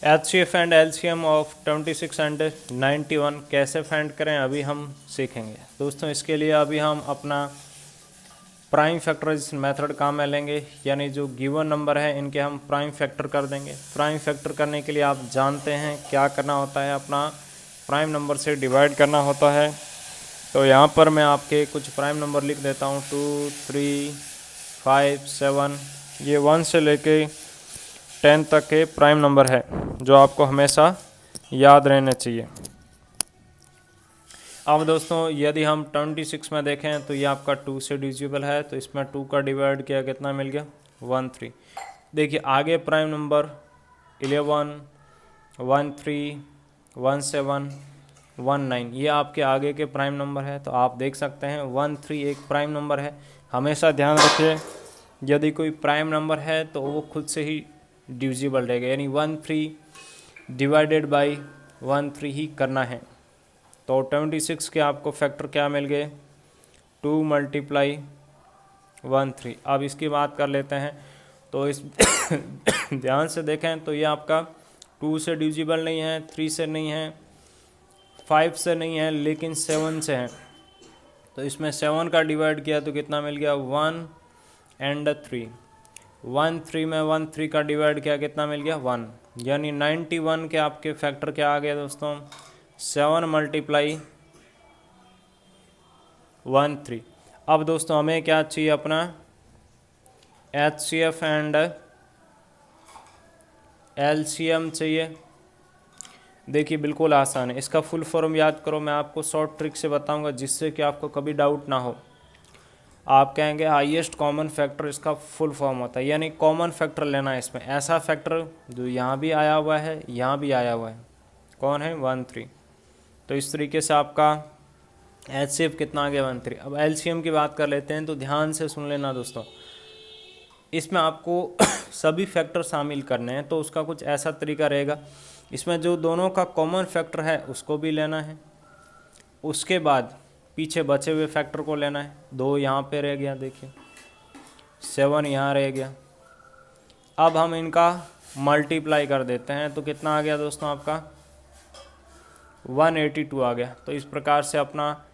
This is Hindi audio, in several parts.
HCF and LCM of 26 and 91 कैसे फाइंड करें अभी हम सीखेंगे दोस्तों। इसके लिए अभी हम अपना प्राइम फैक्टराइजेशन मेथड काम में लेंगे, यानी जो गिवन नंबर है इनके हम प्राइम फैक्टर कर देंगे। प्राइम फैक्टर करने के लिए आप जानते हैं क्या करना होता है, अपना प्राइम नंबर से डिवाइड करना होता है। तो यहाँ पर मैं आपके कुछ प्राइम नंबर लिख देता हूँ, 2, 3, 5, 7, ये 1 से लेके 10 तक के प्राइम नंबर है जो आपको हमेशा याद रहने चाहिए। अब दोस्तों यदि हम 26 में देखें तो ये आपका 2 से डिविजिबल है, तो इसमें 2 का डिवाइड किया कितना मिल गया, 1, 3। देखिए आगे प्राइम नंबर 11, 1, 3, 1, 7, 1, 9 ये आपके आगे के प्राइम नंबर है। तो आप देख सकते हैं 1, 3 एक प्राइम नंबर है। हमेशा ध्यान रखिए यदि कोई प्राइम नंबर है तो वो खुद से ही डिविजिबल रहेगा, यानी 1, 3 डिवाइडेड बाई 1, 3 ही करना है। तो 26 के आपको फैक्टर क्या मिल गए, 2 × 1, 3। अब इसकी बात कर लेते हैं। तो इस ध्यान से देखें तो ये आपका 2 से डिविजिबल नहीं है, 3 से नहीं है, 5 से नहीं है, लेकिन 7 से है। तो इसमें 7 का डिवाइड किया तो कितना मिल गया, 1 एंड 3। 1, 3 में 1, 3 का डिवाइड किया कितना मिल गया, 1। यानी 91 के आपके फैक्टर क्या आ गया दोस्तों, 7 × 1, 3। अब दोस्तों हमें क्या चाहिए, अपना HCF एंड LCM चाहिए। देखिए बिल्कुल आसान है, इसका फुल फॉर्म याद करो, मैं आपको शॉर्ट ट्रिक से बताऊंगा जिससे कि आपको कभी डाउट ना हो। आप कहेंगे हाईएस्ट कॉमन फैक्टर, इसका फुल फॉर्म होता है, यानी कॉमन फैक्टर लेना है इसमें, ऐसा फैक्टर जो यहाँ भी आया हुआ है यहाँ भी आया हुआ है। कौन है, 1, 3। तो इस तरीके से आपका HCF कितना आ गया, 1, 3। अब LCM की बात कर लेते हैं, तो ध्यान से सुन लेना दोस्तों। इसमें आपको सभी फैक्टर शामिल करने हैं, तो उसका कुछ ऐसा तरीका रहेगा, इसमें जो दोनों का कॉमन फैक्टर है उसको भी लेना है, उसके बाद पीछे बचे हुए फैक्टर को लेना है। 2 यहाँ पे रह गया, देखिए 7 यहाँ रह गया। अब हम इनका मल्टीप्लाई कर देते हैं, तो कितना आ गया दोस्तों, आपका 182 आ गया। तो इस प्रकार से अपना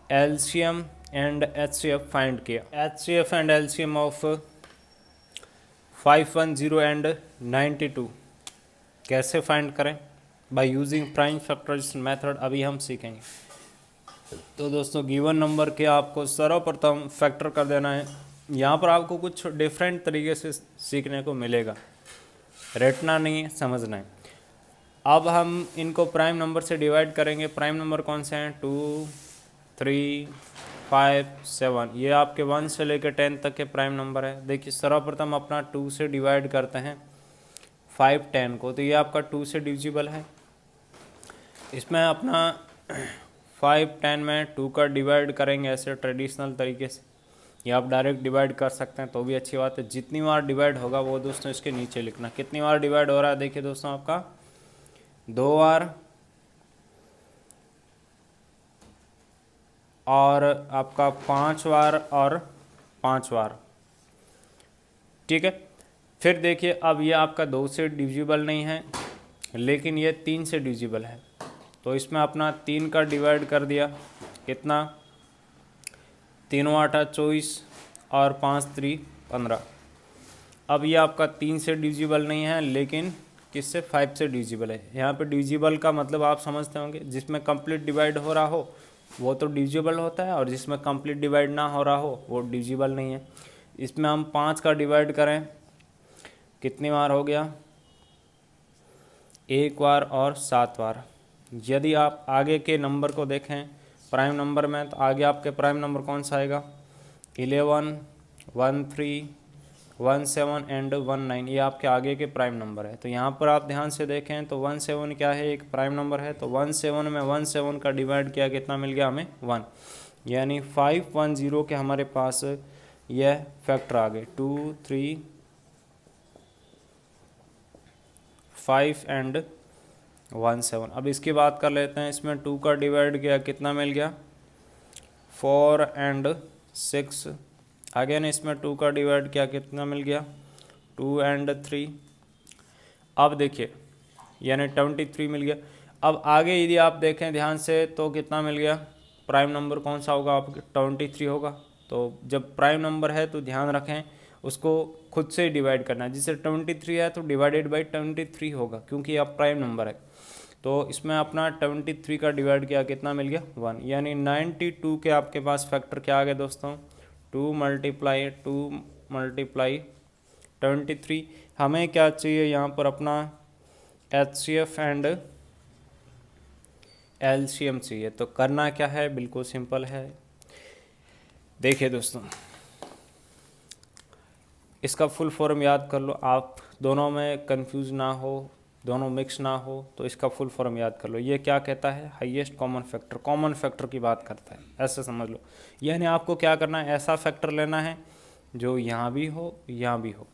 LCM एंड HCF फाइंड किया। HCF and LCM of 510 and 92 कैसे फाइंड करें, by using prime factorisation method, अभी हम सीखेंगे। तो दोस्तों गिवन नंबर के आपको सर्वप्रथम फैक्टर कर देना है। यहाँ पर आपको कुछ डिफरेंट तरीके से सीखने को मिलेगा, रटना नहीं है, समझना है। अब हम इनको प्राइम नंबर से डिवाइड करेंगे। प्राइम नंबर कौन से हैं, 2, 3, 5, 7, ये आपके 1 से लेकर 10 तक के प्राइम नंबर है। देखिए सर्वप्रथम अपना 2 से डिवाइड करते हैं 5, 10 को, तो ये आपका 2 से डिविजिबल है। इसमें अपना 5, 10 में 2 का डिवाइड करेंगे ऐसे ट्रेडिशनल तरीके से, या आप डायरेक्ट डिवाइड कर सकते हैं तो भी अच्छी बात है। जितनी बार डिवाइड होगा वो दोस्तों इसके नीचे लिखना, कितनी बार डिवाइड हो रहा है। देखिए दोस्तों आपका 2 बार और आपका 5 बार और 5 बार, ठीक है। फिर देखिए अब ये आपका 2 से डिविजिबल नहीं है, लेकिन ये 3 से डिविजिबल है। तो इसमें अपना 3 का डिवाइड कर दिया, कितना, 3 8 24 और 5 3 15। अब ये आपका 3 से डिविजिबल नहीं है, लेकिन किससे, 5 से डिविजिबल है। यहाँ पे डिविजिबल का मतलब आप समझते होंगे, जिसमें कंप्लीट डिवाइड हो रहा हो वो तो डिविजिबल होता है, और जिसमें कंप्लीट डिवाइड ना हो रहा हो वो डिविजिबल नहीं है। इसमें हम 5 का डिवाइड करें, कितनी बार हो गया, 1 बार और 7 बार। यदि आप आगे के नंबर को देखें प्राइम नंबर में, तो आगे आपके प्राइम नंबर कौन सा आएगा, 11, 1, 3, 1, 7 एंड 1, 9, ये आपके आगे के प्राइम नंबर है। तो यहाँ पर आप ध्यान से देखें तो 1, 7 क्या है, एक प्राइम नंबर है। तो 1, 7 में 1, 7 का डिवाइड किया कितना मिल गया हमें, 1। यानी 510 के हमारे पास यह फैक्टर आ गए, 2, 3, 5 एंड 1, 7। अब इसकी बात कर लेते हैं। इसमें 2 का डिवाइड किया कितना मिल गया, 4 एंड 6। अगेन इसमें 2 का डिवाइड किया कितना मिल गया, 2 एंड 3। अब देखिए यानी 23 मिल गया। अब आगे यदि आप देखें ध्यान से तो कितना मिल गया, प्राइम नंबर कौन सा होगा आपके 23 होगा। तो जब प्राइम नंबर है तो ध्यान रखें उसको खुद से डिवाइड करना है, जिससे 23 है तो डिवाइडेड बाई 23 होगा क्योंकि अब प्राइम नंबर है। तो इसमें अपना 23 का डिवाइड किया कितना मिल गया 1, यानी 92 के आपके पास फैक्टर क्या आ गए दोस्तों 2 मल्टीप्लाई 23। हमें क्या चाहिए यहाँ पर अपना HCF एंड LCM चाहिए। तो करना क्या है, बिल्कुल सिंपल है। देखिए दोस्तों इसका फुल फॉर्म याद कर लो, आप दोनों में कंफ्यूज ना हो, दोनों मिक्स ना हो, तो इसका फुल फॉर्म याद कर लो। ये क्या कहता है, हाईएस्ट कॉमन फैक्टर की बात करता है, ऐसे समझ लो। यानी आपको क्या करना है, ऐसा फैक्टर लेना है जो यहाँ भी हो यहाँ भी हो।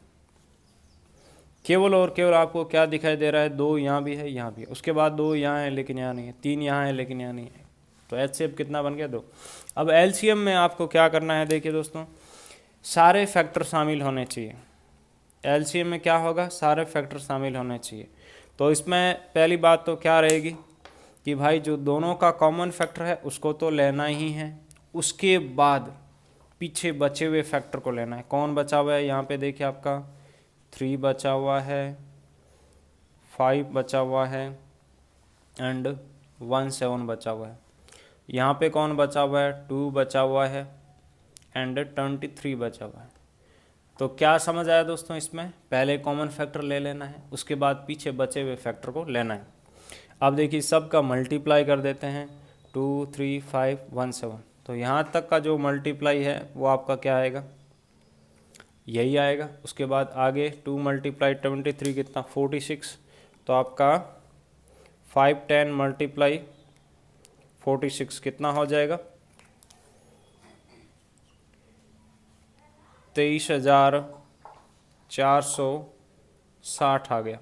केवल और केवल आपको क्या दिखाई दे रहा है, 2 यहाँ भी है यहाँ भी है, उसके बाद 2 यहाँ है लेकिन यहाँ नहीं है, 3 यहाँ है लेकिन यहाँ नहीं है। तो HCF कितना बन गया 2। अब LCM में आपको क्या करना है, देखिए दोस्तों सारे फैक्टर शामिल होने चाहिए। LCM में क्या होगा, सारे फैक्टर शामिल होने चाहिए। तो इसमें पहली बात तो क्या रहेगी कि भाई जो दोनों का कॉमन फैक्टर है उसको तो लेना ही है, उसके बाद पीछे बचे हुए फैक्टर को लेना है। कौन बचा हुआ है, यहाँ पे देखिए आपका 3 बचा हुआ है, 5 बचा हुआ है एंड 17 बचा हुआ है। यहाँ पे कौन बचा हुआ है, 2 बचा हुआ है एंड 23 बचा हुआ है। तो क्या समझ आया दोस्तों, इसमें पहले कॉमन फैक्टर ले लेना है, उसके बाद पीछे बचे हुए फैक्टर को लेना है। अब देखिए सबका मल्टीप्लाई कर देते हैं, 2 3 5 1 7। तो यहाँ तक का जो मल्टीप्लाई है वो आपका क्या आएगा, यही आएगा। उसके बाद आगे 2 मल्टीप्लाई 23 कितना 46। तो आपका 5 10 मल्टीप्लाई 46 कितना हो जाएगा 23,460 आ गया।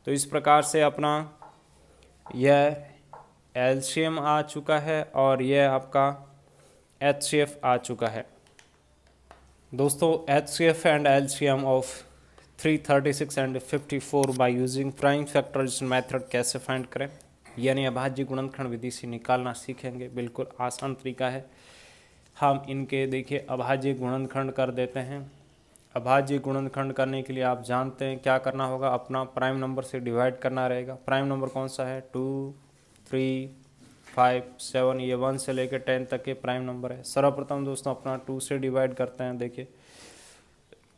तो इस प्रकार से अपना यह LCM आ चुका है और यह आपका HCF आ चुका है। दोस्तों HCF and LCM of 336 and 54 by using prime factorisation method कैसे फाइंड करें, यानी अभाज्य गुणनखंड विधि से निकालना सीखेंगे। बिल्कुल आसान तरीका है। हम इनके देखिए अभाज्य गुणनखंड कर देते हैं। अभाज्य गुणनखंड करने के लिए आप जानते हैं क्या करना होगा, अपना प्राइम नंबर से डिवाइड करना रहेगा। प्राइम नंबर कौन सा है, 2 3 5 7, ये 1 से लेकर 10 तक के प्राइम नंबर है। सर्वप्रथम दोस्तों अपना 2 से डिवाइड करते हैं। देखिए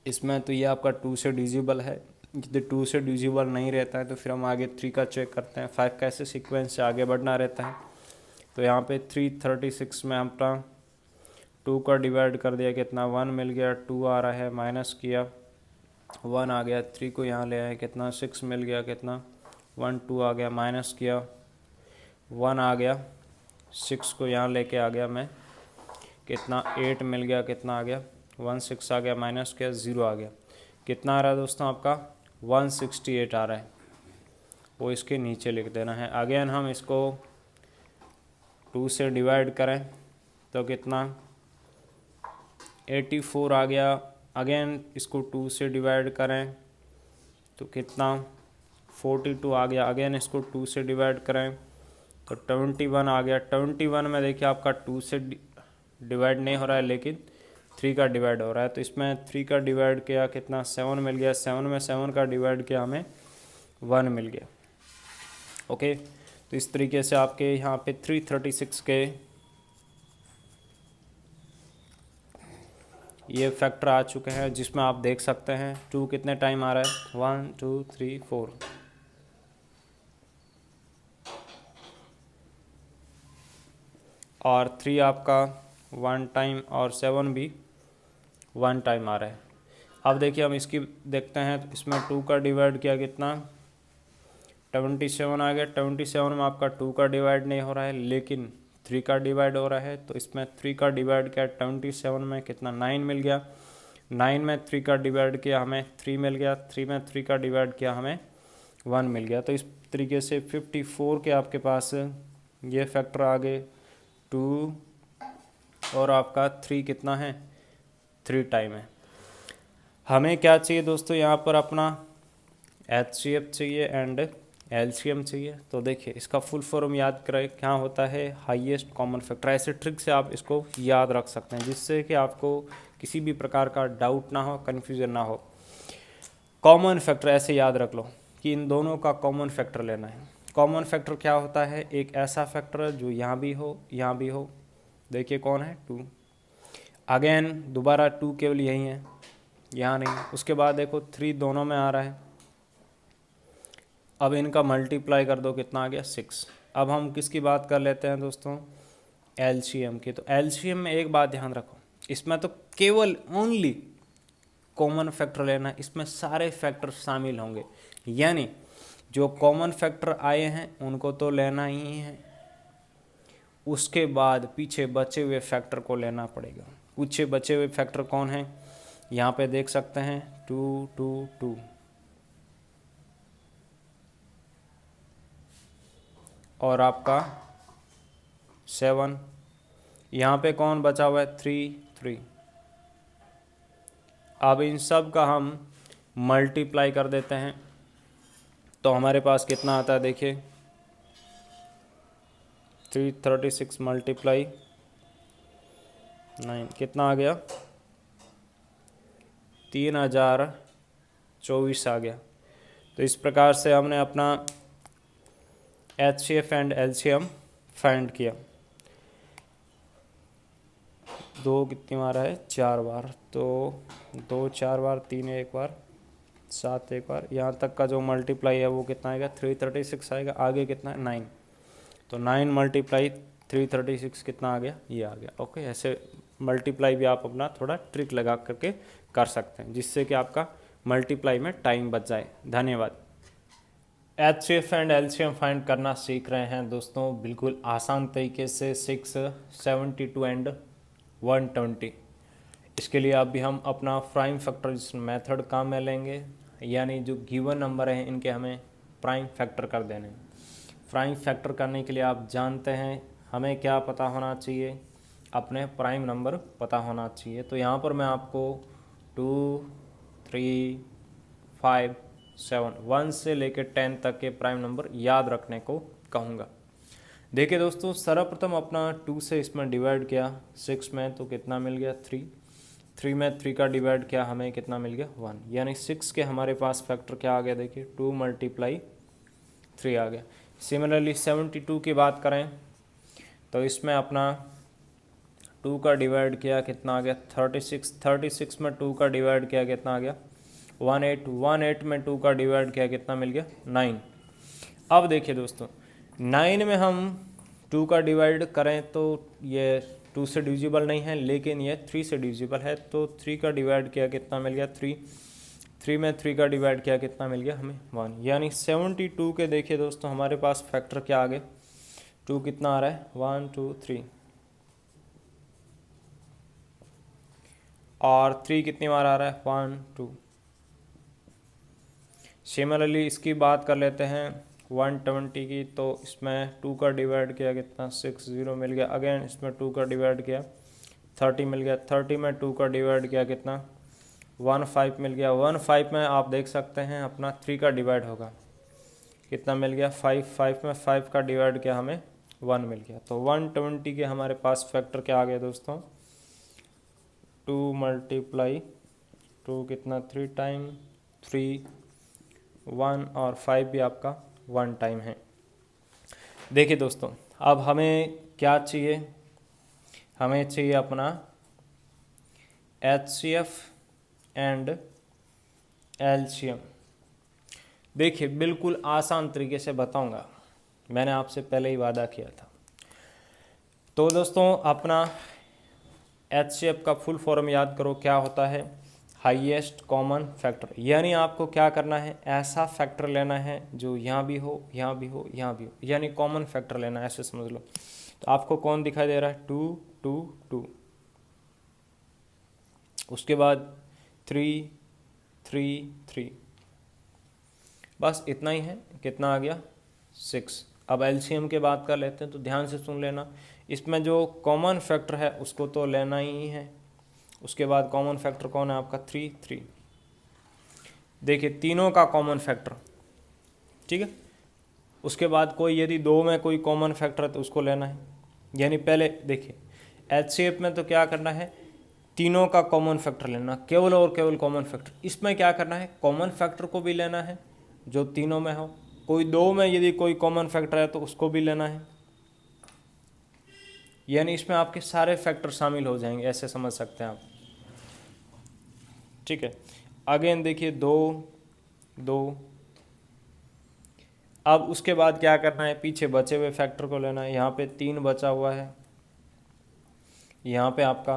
इसमें तो ये आपका 2 से डिविजिबल है, यदि 2 से डिविजिबल नहीं रहता है तो फिर हम आगे 3 का चेक करते हैं, 5 कैसे सीक्वेंस से आगे बढ़ना रहता है। तो यहाँ पे 336 में अपना 2 का डिवाइड कर दिया, कितना 1 मिल गया, 2 आ रहा है, माइनस किया 1 आ गया, 3 को यहाँ ले आए, कितना 6 मिल गया, कितना 1 2 आ गया, माइनस किया 1 आ गया, 6 को यहाँ लेके आ गया मैं, कितना 8 मिल गया, कितना आ गया 1 6 आ गया, माइनस किया 0 आ गया, कितना आ रहा है दोस्तों आपका 168 आ रहा है, वो इसके नीचे लिख देना है। अगेन हम इसको 2 से डिवाइड करें तो कितना 84 आ गया। अगेन इसको 2 से डिवाइड करें तो कितना 42 आ गया। अगेन इसको 2 से डिवाइड करें तो 21 आ गया। 21 में देखिए आपका 2 से डिवाइड नहीं हो रहा है लेकिन 3 का डिवाइड हो रहा है। तो इसमें 3 का डिवाइड किया, कितना 7 मिल गया, 7 में 7 का डिवाइड किया हमें 1 मिल गया। ओके, तो इस तरीके से आपके यहाँ पे 336 के ये फैक्टर आ चुके हैं, जिसमें आप देख सकते हैं 2 कितने टाइम आ रहा है, 1 2 3 4, और 3 आपका 1 टाइम और 7 भी 1 टाइम आ रहा है। अब देखिए हम इसकी देखते हैं, तो इसमें 2 का डिवाइड किया, कितना 27 आ गया। 27 में आपका 2 का डिवाइड नहीं हो रहा है लेकिन 3 का डिवाइड हो रहा है। तो इसमें 3 का डिवाइड किया 27 में, कितना 9 मिल गया। 9 में 3 का डिवाइड किया हमें 3 मिल गया। 3 में 3 का डिवाइड किया हमें 1 मिल गया। तो इस तरीके से 54 के आपके पास ये फैक्टर आ गए, 2 और आपका 3 कितना है, 3 टाइम है। हमें क्या चाहिए दोस्तों, यहाँ पर अपना HCF चाहिए एंड एलसीएम चाहिए। तो देखिए इसका फुल फॉर्म याद करें, क्या होता है, हाईएस्ट कॉमन फैक्टर। ऐसे ट्रिक से आप इसको याद रख सकते हैं जिससे कि आपको किसी भी प्रकार का डाउट ना हो, कन्फ्यूजन ना हो। कॉमन फैक्टर ऐसे याद रख लो कि इन दोनों का कॉमन फैक्टर लेना है। कॉमन फैक्टर क्या होता है, एक ऐसा फैक्टर जो यहाँ भी हो यहाँ भी हो। देखिए कौन है, 2। अगेन दोबारा 2 केवल यही है, यहाँ नहीं। उसके बाद देखो 3 दोनों में आ रहा है। अब इनका मल्टीप्लाई कर दो, कितना आ गया, 6। अब हम किसकी बात कर लेते हैं दोस्तों, एलसीएम की। तो एलसीएम में एक बात ध्यान रखो, इसमें तो केवल ओनली कॉमन फैक्टर लेना है, इसमें सारे फैक्टर शामिल होंगे। यानी जो कॉमन फैक्टर आए हैं उनको तो लेना ही है, उसके बाद पीछे बचे हुए फैक्टर को लेना पड़ेगा। पीछे बचे हुए फैक्टर कौन है, यहाँ पे देख सकते हैं 2 2 2, और आपका 7। यहाँ पे कौन बचा हुआ है, 3 3। अब इन सब का हम मल्टीप्लाई कर देते हैं तो हमारे पास कितना आता है, देखिए 336 मल्टीप्लाई 9 कितना आ गया, 3024 आ गया। तो इस प्रकार से हमने अपना HCF एंड LCM फाइंड किया। 2 कितनी बार है, 4 बार। तो 2 4 बार, 3 एक बार, 7 एक बार। यहाँ तक का जो मल्टीप्लाई है वो कितना आएगा, 336 आएगा। आगे कितना है, 9। तो 9 मल्टीप्लाई 336 कितना आ गया, ये आ गया। ओके, ऐसे मल्टीप्लाई भी आप अपना थोड़ा ट्रिक लगा करके कर सकते हैं जिससे कि आपका मल्टीप्लाई में टाइम बच जाए। धन्यवाद। HCF एंड LCM फाइंड करना सीख रहे हैं दोस्तों, बिल्कुल आसान तरीके से 6, 72 एंड 120। इसके लिए अभी हम अपना प्राइम फैक्टराइजेशन मेथड काम में लेंगे, यानी जो गिवन नंबर हैं इनके हमें प्राइम फैक्टर कर देने। प्राइम फैक्टर करने के लिए आप जानते हैं हमें क्या पता होना चाहिए, अपने प्राइम नंबर पता होना चाहिए। तो यहाँ पर मैं आपको 2 3 5 7 1 से लेकर 10 तक के प्राइम नंबर याद रखने को कहूँगा। देखिए दोस्तों, सर्वप्रथम अपना 2 से इसमें डिवाइड किया 6 में, तो कितना मिल गया, 3 में 3 का डिवाइड किया, हमें कितना मिल गया, 1। यानी 6 के हमारे पास फैक्टर क्या आ गया, देखिए 2 मल्टीप्लाई 3 आ गया। सिमिलरली 72 की बात करें तो इसमें अपना 2 का डिवाइड किया, कितना आ गया, 36 में 2 का डिवाइड किया, कितना आ गया, 18 में 2 का डिवाइड किया, कितना मिल गया, 9। अब देखिए दोस्तों, 9 में हम 2 का डिवाइड करें तो ये 2 से डिविजिबल नहीं है, लेकिन ये 3 से डिविजिबल है। तो 3 का डिवाइड किया, कितना मिल गया, 3 में 3 का डिवाइड किया, कितना मिल गया हमें, 1। यानी 72 के देखिए दोस्तों हमारे पास फैक्टर क्या आ गए, 2 कितना आ रहा है, 1 2 3, और 3 कितनी बार आ रहा है, 1 2। सिमिलरली इसकी बात कर लेते हैं 120 की, तो इसमें 2 का डिवाइड किया, कितना, 60 मिल गया। अगेन इसमें 2 का डिवाइड किया, 30 मिल गया। 30 में 2 का डिवाइड किया, कितना, 15 मिल गया। 15 में आप देख सकते हैं अपना 3 का डिवाइड होगा, कितना मिल गया, 5 में 5 का डिवाइड किया, हमें 1 मिल गया। तो 120 के हमारे पास फैक्टर क्या आ गया दोस्तों, 2 मल्टीप्लाई 2 कितना, 3 टाइम, 3 1, और 5 भी आपका 1 टाइम है। देखिए दोस्तों, अब हमें क्या चाहिए, हमें चाहिए अपना HCF एंड LCM। देखिए बिल्कुल आसान तरीके से बताऊंगा, मैंने आपसे पहले ही वादा किया था। तो दोस्तों अपना HCF का फुल फॉर्म याद करो, क्या होता है, हाईएस्ट कॉमन फैक्टर। यानी आपको क्या करना है, ऐसा फैक्टर लेना है जो यहाँ भी हो यहाँ भी हो यहाँ भी हो, यानी कॉमन फैक्टर लेना है, ऐसे समझ लो। तो आपको कौन दिखाई दे रहा है, 2 2 2, उसके बाद 3 3 3, बस इतना ही है। कितना आ गया, 6। अब LCM की बात कर लेते हैं, तो ध्यान से सुन लेना, इसमें जो कॉमन फैक्टर है उसको तो लेना ही है। उसके बाद कॉमन फैक्टर कौन है आपका, 3 3। देखिए तीनों का कॉमन फैक्टर, ठीक है, उसके बाद कोई यदि दो में कोई कॉमन फैक्टर है तो उसको लेना है। यानी पहले देखिए HCF में तो क्या करना है, तीनों का कॉमन फैक्टर लेना, केवल और केवल कॉमन फैक्टर। इसमें क्या करना है, कॉमन फैक्टर को भी लेना है जो तीनों में हो, कोई दो में यदि कोई कॉमन फैक्टर है तो उसको भी लेना है। यानी इसमें आपके सारे फैक्टर शामिल हो जाएंगे, ऐसे समझ सकते हैं आप। ठीक है, अगेन देखिए 2 2। अब उसके बाद क्या करना है, पीछे बचे हुए फैक्टर को लेना है। यहाँ पे 3 बचा हुआ है, यहाँ पे आपका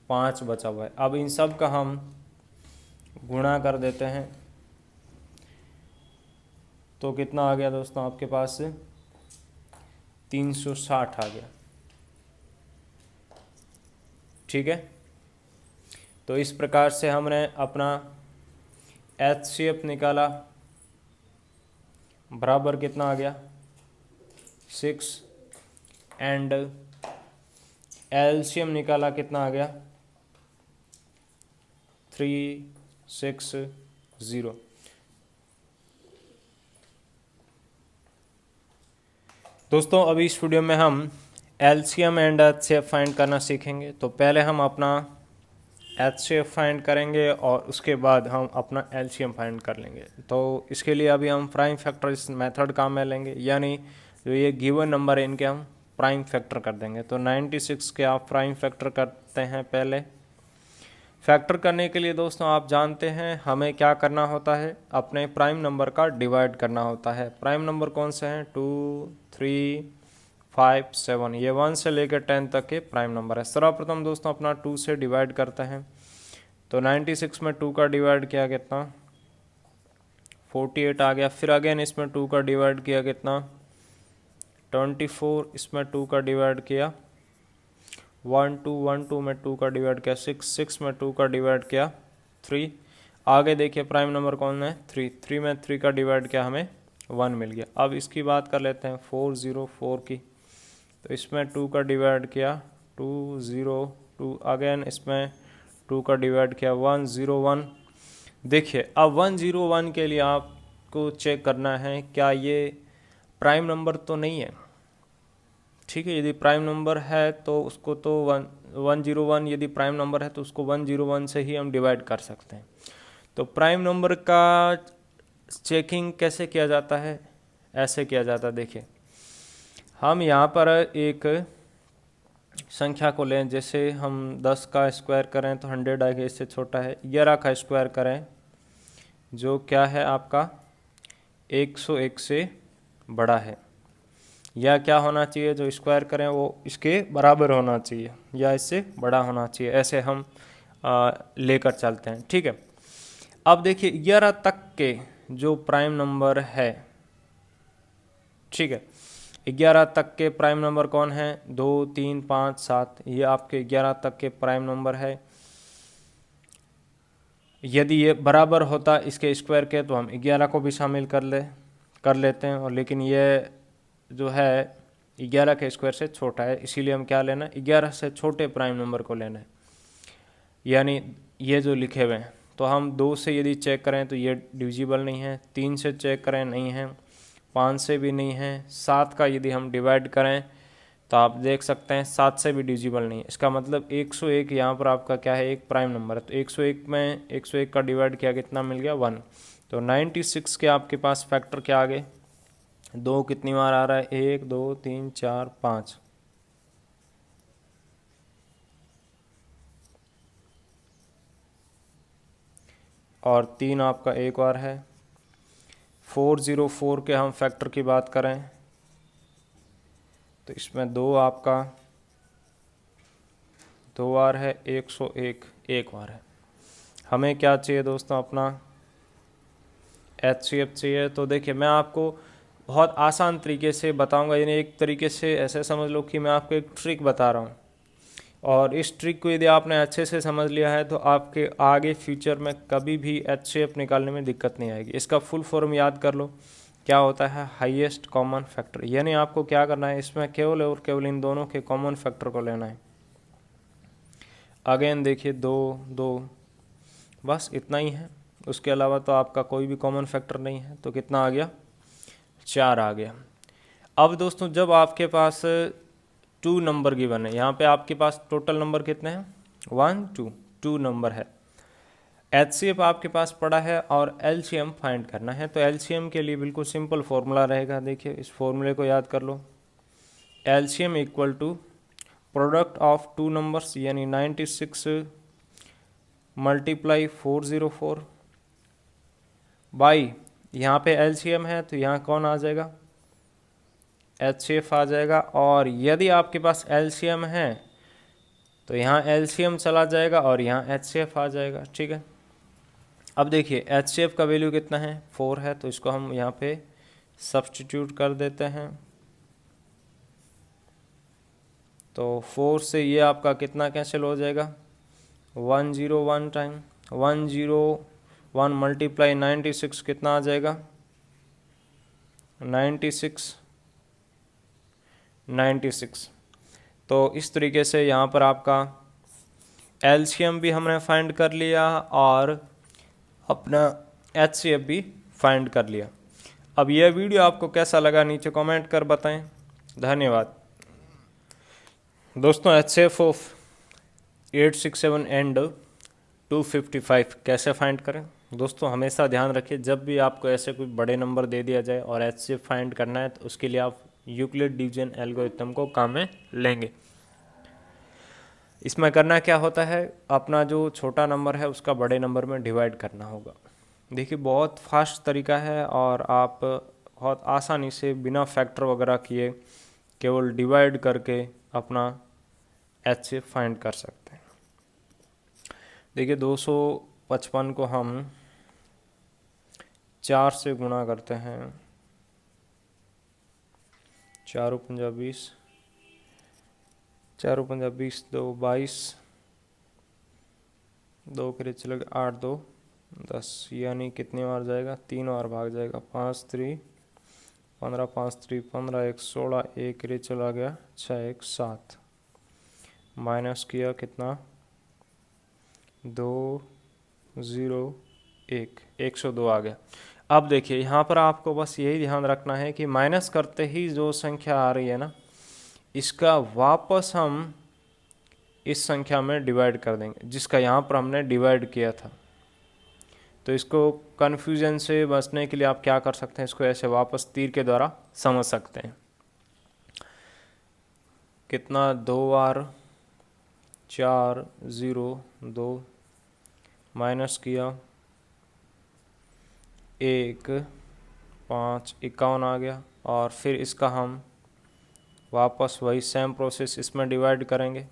5 बचा हुआ है। अब इन सब का हम गुणा कर देते हैं तो कितना आ गया दोस्तों आपके पास 360 आ गया। ठीक है, तो इस प्रकार से हमने अपना HCF निकाला, बराबर कितना आ गया 6, एंड LCM निकाला कितना आ गया 360। दोस्तों अभी इस वीडियो में हम LCM एंड HCF फाइंड करना सीखेंगे। तो पहले हम अपना HCF फाइंड करेंगे और उसके बाद हम अपना LCM फाइंड कर लेंगे। तो इसके लिए अभी हम प्राइम फैक्टर इस मेथड काम में लेंगे, यानी जो ये गिवन नंबर है इनके हम प्राइम फैक्टर कर देंगे। तो 96 के आप प्राइम फैक्टर करते हैं। पहले फैक्टर करने के लिए दोस्तों आप जानते हैं हमें क्या करना होता है, अपने प्राइम नंबर का डिवाइड करना होता है। प्राइम नंबर कौन से हैं, 2 3 5 7, ये 1 से लेकर 10 तक के प्राइम नंबर है। सर्वप्रथम दोस्तों अपना 2 से डिवाइड करते हैं। तो 96 में 2 का डिवाइड किया कितना 48 आ गया। फिर अगेन इसमें 2 का डिवाइड किया कितना 24, इसमें 2 का डिवाइड किया 1 2, 1 2 में 2 का डिवाइड किया 6, 6 में 2 का डिवाइड किया 3। आगे देखिए प्राइम नंबर कौन है 3, 3 में 3 का डिवाइड किया हमें 1 मिल गया। अब इसकी बात कर लेते हैं 404 की। तो इसमें 2 का डिवाइड किया 202, अगेन इसमें 2 का डिवाइड किया 101। देखिए अब 101 के लिए आपको चेक करना है क्या ये प्राइम नंबर तो नहीं है। ठीक है, यदि प्राइम नंबर है तो उसको तो 101 यदि प्राइम नंबर है तो उसको 101 से ही हम डिवाइड कर सकते हैं। तो प्राइम नंबर का चेकिंग कैसे किया जाता है, ऐसे किया जाता है। देखिए हम यहाँ पर एक संख्या को लें, जैसे हम 10 का स्क्वायर करें तो 100 आएगा, इससे छोटा है। 11 का स्क्वायर करें जो क्या है आपका 101 से बड़ा है, या क्या होना चाहिए जो स्क्वायर करें वो इसके बराबर होना चाहिए या इससे बड़ा होना चाहिए, ऐसे हम लेकर चलते हैं। ठीक है, अब देखिए 11 तक के जो प्राइम नंबर है, ठीक है, 11 तक के प्राइम नंबर कौन है 2 3 5 7, ये आपके 11 तक के प्राइम नंबर है। यदि ये बराबर होता इसके स्क्वायर के तो हम 11 को भी शामिल कर लेते हैं, और लेकिन ये जो है 11 के स्क्वायर से छोटा है, इसीलिए हम क्या लेना है 11 से छोटे प्राइम नंबर को लेना है। यानी ये जो लिखे हुए हैं, तो हम 2 से यदि चेक करें तो ये डिविजिबल नहीं है, 3 से चेक करें नहीं है, 5 से भी नहीं है, 7 का यदि हम डिवाइड करें तो आप देख सकते हैं 7 से भी डिविजिबल नहीं है। इसका मतलब 101 यहाँ पर आपका क्या है एक प्राइम नंबर है। तो 101 में 101 का डिवाइड किया कितना मिल गया 1। तो 96 के आपके पास फैक्टर क्या आ गए, 2 कितनी बार आ रहा है 1 2 3 4 5, और 3 आपका एक बार है। 404 के हम फैक्टर की बात करें तो इसमें 2 आपका 2 बार है, 101 एक बार है। हमें क्या चाहिए दोस्तों, अपना HCF चाहिए। तो देखिए मैं आपको बहुत आसान तरीके से बताऊंगा, यानी एक तरीके से ऐसे समझ लो कि मैं आपको एक ट्रिक बता रहा हूँ, और इस ट्रिक को यदि आपने अच्छे से समझ लिया है तो आपके आगे फ्यूचर में कभी भी HCF निकालने में दिक्कत नहीं आएगी। इसका फुल फॉर्म याद कर लो, क्या होता है हाईएस्ट कॉमन फैक्टर। यानी आपको क्या करना है, इसमें केवल और केवल इन दोनों के कॉमन फैक्टर को लेना है। अगेन देखिए 2 2, बस इतना ही है, उसके अलावा तो आपका कोई भी कॉमन फैक्टर नहीं है। तो कितना आ गया 4 आ गया। अब दोस्तों जब आपके पास 2 नंबर गिवन है, यहाँ पे आपके पास टोटल नंबर कितने हैं, 1 2, 2 नंबर है। HCF आपके पास पड़ा है और LCM फाइंड करना है। तो LCM के लिए बिल्कुल सिंपल फॉर्मूला रहेगा, देखिए इस फॉर्मूले को याद कर लो। LCM equal to product of 2 numbers, यानी 96 मल्टीप्लाई 404 बाई, यहाँ पे LCM है तो यहाँ कौन आ जाएगा, HCF आ जाएगा। और यदि आपके पास LCM है तो यहाँ LCM चला जाएगा और यहाँ HCF आ जाएगा, ठीक है। अब देखिए HCF का वैल्यू कितना है, 4 है, तो इसको हम यहाँ पे सब्स्टिट्यूट कर देते हैं। तो 4 से ये आपका कितना कैंसिल हो जाएगा, 101 टाइम 101 मल्टीप्लाई 96 कितना आ जाएगा, 96। तो इस तरीके से यहाँ पर आपका LCM भी हमने फाइंड कर लिया और अपना HCF भी फाइंड कर लिया। अब यह वीडियो आपको कैसा लगा नीचे कमेंट कर बताएं। धन्यवाद दोस्तों। HCF ऑफ 867 एंड 255 कैसे फाइंड करें दोस्तों, हमेशा ध्यान रखिए जब भी आपको ऐसे कोई बड़े नंबर दे दिया जाए और HCF फाइंड करना है तो उसके लिए आप यूक्लिड डिवीजन एल्गोरिथम को काम में लेंगे। इसमें करना क्या होता है, अपना जो छोटा नंबर है उसका बड़े नंबर में डिवाइड करना होगा। देखिए बहुत फास्ट तरीका है और आप बहुत आसानी से बिना फैक्टर वगैरह किए केवल डिवाइड करके अपना HCF फाइंड कर सकते हैं। देखिए 255 को हम 4 से गुणा करते हैं, 4 पंजा 20, 4 पंजा 20, 2 22, 2 के चले 8 2 10, यानी कितनी बार जाएगा, 3 बार भाग जाएगा। 5 3 15, 5 3 15, 1 16, 1 रे चला गया, 6 1 7, माइनस किया कितना, 2 0 1, 102 आ गया। अब देखिए यहाँ पर आपको बस यही ध्यान रखना है कि माइनस करते ही जो संख्या आ रही है ना, इसका वापस हम इस संख्या में डिवाइड कर देंगे जिसका यहाँ पर हमने डिवाइड किया था। तो इसको कन्फ्यूजन से बचने के लिए आप क्या कर सकते हैं, इसको ऐसे वापस तीर के द्वारा समझ सकते हैं। कितना, 2 बार 4 0 2, माइनस किया 1 5 51 आ गया। और फिर इसका हम वापस वही सेम प्रोसेस इसमें डिवाइड करेंगे।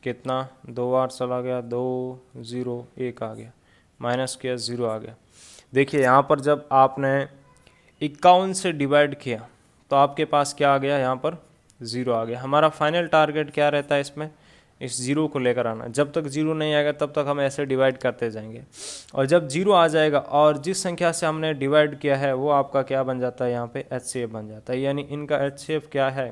कितना, 2 बार चला गया, 2 0 1 आ गया, माइनस किया 0 आ गया। देखिए यहाँ पर जब आपने 51 से डिवाइड किया तो आपके पास क्या आ गया, यहाँ पर 0 आ गया। हमारा फाइनल टारगेट क्या रहता है इसमें, इस 0 को लेकर आना। जब तक 0 नहीं आएगा तब तक हम ऐसे डिवाइड करते जाएंगे और जब 0 आ जाएगा और जिस संख्या से हमने डिवाइड किया है वो आपका क्या बन जाता है, यहाँ पे HCF बन जाता है। यानी इनका HCF क्या है,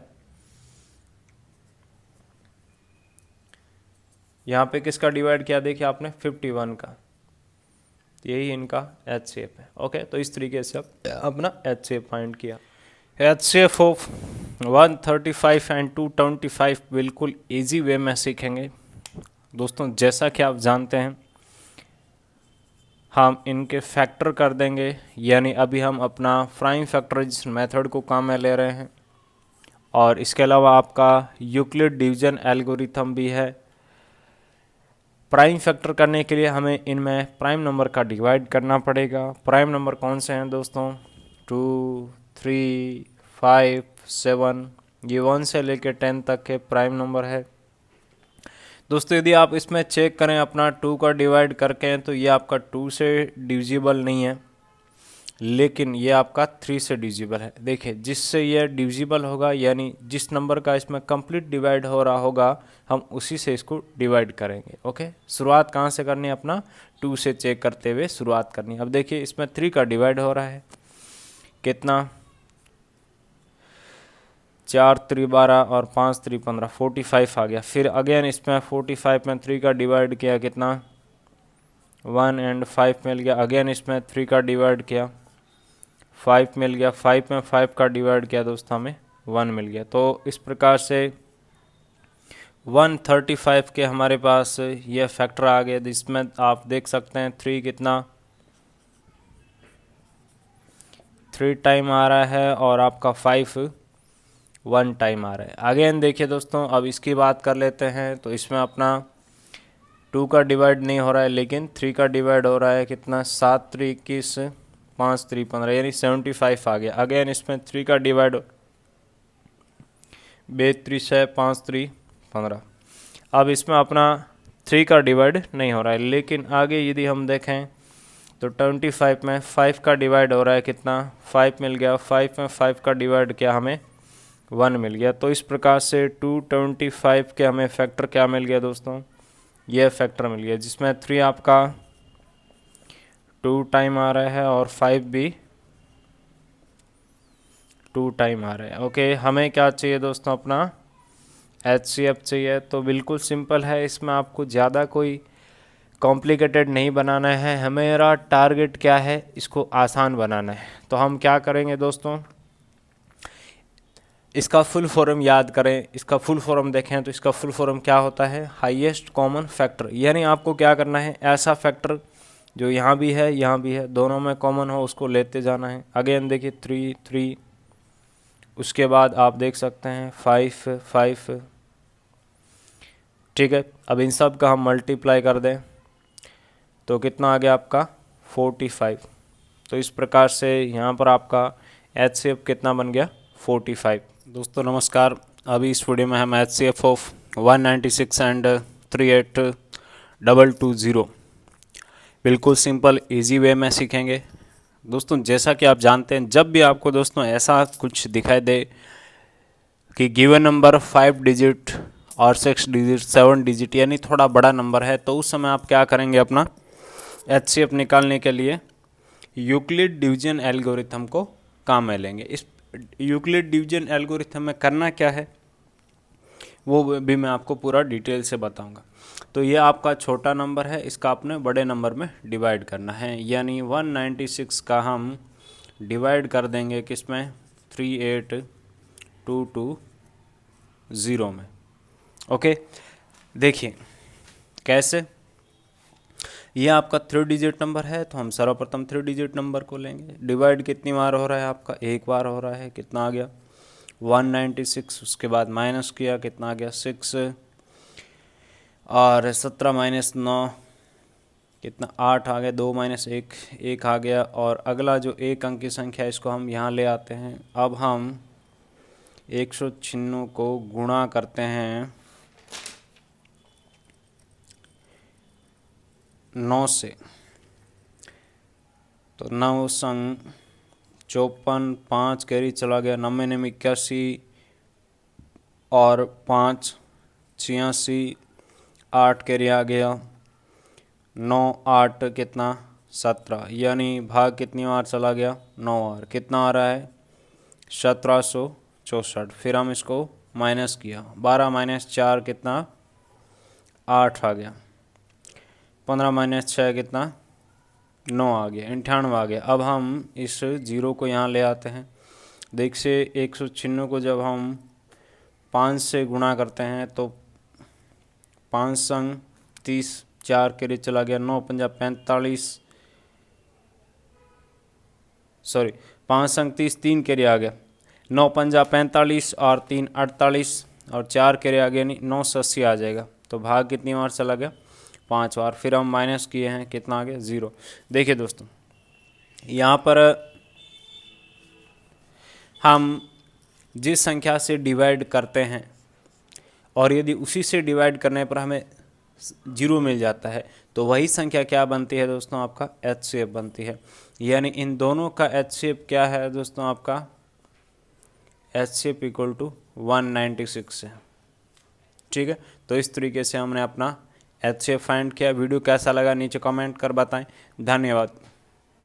यहाँ पे किसका डिवाइड किया, देखिए आपने 51 का, यही इनका HCF है। ओके, तो इस तरीके से अपना HCF फाइंड किया। HCF ऑफ 135 एंड 225 बिल्कुल इजी वे में सीखेंगे दोस्तों। जैसा कि आप जानते हैं हम इनके फैक्टर कर देंगे, यानी अभी हम अपना प्राइम फैक्टराइजेशन मेथड को काम में ले रहे हैं। और इसके अलावा आपका यूक्लिड डिवीजन एल्गोरिथम भी है। प्राइम फैक्टर करने के लिए हमें इनमें प्राइम नंबर का डिवाइड करना पड़ेगा। प्राइम नंबर कौन से हैं दोस्तों, 2 3 5 7, ये 1 से लेकर 10 तक के प्राइम नंबर है दोस्तों। यदि आप इसमें चेक करें अपना 2 का डिवाइड करके तो ये आपका 2 से डिविजिबल नहीं है, लेकिन ये आपका 3 से डिविजिबल है। देखिए जिससे ये डिविजिबल होगा, यानी जिस नंबर का इसमें कंप्लीट डिवाइड हो रहा होगा हम उसी से इसको डिवाइड करेंगे। ओके, शुरुआत कहाँ से करनी है, अपना 2 से चेक करते हुए शुरुआत करनी है। अब देखिए इसमें 3 का डिवाइड हो रहा है, कितना, 4 3 12 और 5 3 15, 45 आ गया। फिर अगेन इसमें 45 में 3 का डिवाइड किया, कितना, 1 एंड 5 मिल गया। अगेन इसमें 3 का डिवाइड किया, 5 मिल गया, 5 में 5 का डिवाइड किया दोस्तों हमें 1 मिल गया। तो इस प्रकार से 135 के हमारे पास ये फैक्टर आ गया, जिसमें आप देख सकते हैं 3 कितना 3 टाइम आ रहा है और आपका 5 1 टाइम आ रहा है। अगेन देखिए दोस्तों, अब इसकी बात कर लेते हैं। तो इसमें अपना 2 का डिवाइड नहीं हो रहा है, लेकिन 3 का डिवाइड हो रहा है। कितना 7 3 21 5 3 15 यानी 75 आ गया। अगेन इसमें 3 का डिवाइड 2 3 6 5 3 15। अब इसमें अपना 3 का डिवाइड नहीं हो रहा है, लेकिन आगे यदि हम देखें तो 25 में 5 का डिवाइड हो रहा है। कितना 5 मिल गया, 5 में 5 का डिवाइड किया हमें 1 मिल गया। तो इस प्रकार से 225 के हमें फैक्टर क्या मिल गया दोस्तों, यह फैक्टर मिल गया, जिसमें 3 आपका 2 टाइम आ रहा है और 5 भी 2 टाइम आ रहा है। ओके, हमें क्या चाहिए दोस्तों, अपना HCF चाहिए। तो बिल्कुल सिंपल है, इसमें आपको ज़्यादा कोई कॉम्प्लिकेटेड नहीं बनाना है। हमारा टारगेट क्या है, इसको आसान बनाना है। तो हम क्या करेंगे दोस्तों, इसका फुल फॉर्म याद करें। इसका फुल फॉर्म देखें तो इसका फुल फॉर्म क्या होता है, हाईएस्ट कॉमन फैक्टर। यानी आपको क्या करना है, ऐसा फैक्टर जो यहाँ भी है यहाँ भी है, दोनों में कॉमन हो, उसको लेते जाना है। अगेन देखिए 3 3, उसके बाद आप देख सकते हैं 5 5। ठीक है, अब इन सब का हम मल्टीप्लाई कर दें तो कितना आ गया आपका 45। तो इस प्रकार से यहाँ पर आपका HCF कितना बन गया 45। दोस्तों नमस्कार, अभी इस वीडियो में हम HCF ऑफ 196 एंड 38220 बिल्कुल सिंपल इजी वे में सीखेंगे। दोस्तों जैसा कि आप जानते हैं, जब भी आपको दोस्तों ऐसा कुछ दिखाई दे कि गिवन नंबर 5 डिजिट और 6 डिजिट 7 डिजिट यानी थोड़ा बड़ा नंबर है, तो उस समय आप क्या करेंगे, अपना HCF निकालने के लिए यूक्लिड डिवीजन एल्गोरिथम को काम में लेंगे। इस यूक्लिड डिवीजन एल्गोरिथम में करना क्या है वो भी मैं आपको पूरा डिटेल से बताऊंगा। तो ये आपका छोटा नंबर है, इसका आपने बड़े नंबर में डिवाइड करना है। यानी 196 का हम डिवाइड कर देंगे किस में, 38220 में। ओके, देखिए कैसे, ये आपका 3 डिजिट नंबर है, तो हम सर्वप्रथम 3 डिजिट नंबर को लेंगे। डिवाइड कितनी बार हो रहा है आपका, एक बार हो रहा है। कितना आ गया 196। उसके बाद माइनस किया, कितना आ गया 6 और 17 माइनस 9 कितना 8 आ गया, 2 माइनस 1 1 आ गया। और अगला जो एक अंक की संख्या है इसको हम यहाँ ले आते हैं। अब हम 196 को गुणा करते हैं 9 से, तो 9 संग 54, 5 कैरी चला गया, 9 में 81 और 5 86, 8 कैरी आ गया, 9 8 कितना 17, यानी भाग कितनी बार चला गया 9 बार। कितना आ रहा है 1764। फिर हम इसको माइनस किया, 12 माइनस 4 कितना 8 आ गया, 15 माइनस 6 कितना 9 आ गया, 98 आ गया। अब हम इस जीरो को यहाँ ले आते हैं। देख से 196 को जब हम 5 से गुणा करते हैं तो 5 संग 30, 4 के लिए चला गया, 9 पंजा 45, सॉरी 5 संग 30, 3 के लिए आ गया, 9 पंजा 45 और 3 48 और 4 के लिए आ गया, 9 से 80 आ जाएगा। तो भाग कितनी बार चला गया 5 बार। फिर हम माइनस किए हैं, कितना आ गया 0। देखिए दोस्तों, यहाँ पर हम जिस संख्या से डिवाइड करते हैं और यदि उसी से डिवाइड करने पर हमें 0 मिल जाता है, तो वही संख्या क्या बनती है दोस्तों, आपका HCF बनती है। यानी इन दोनों का HCF क्या है दोस्तों, आपका HCF इक्वल टू 196 है। ठीक है, तो इस तरीके से हमने अपना HCF फाइंड किया। वीडियो कैसा लगा नीचे कमेंट कर बताएं। धन्यवाद।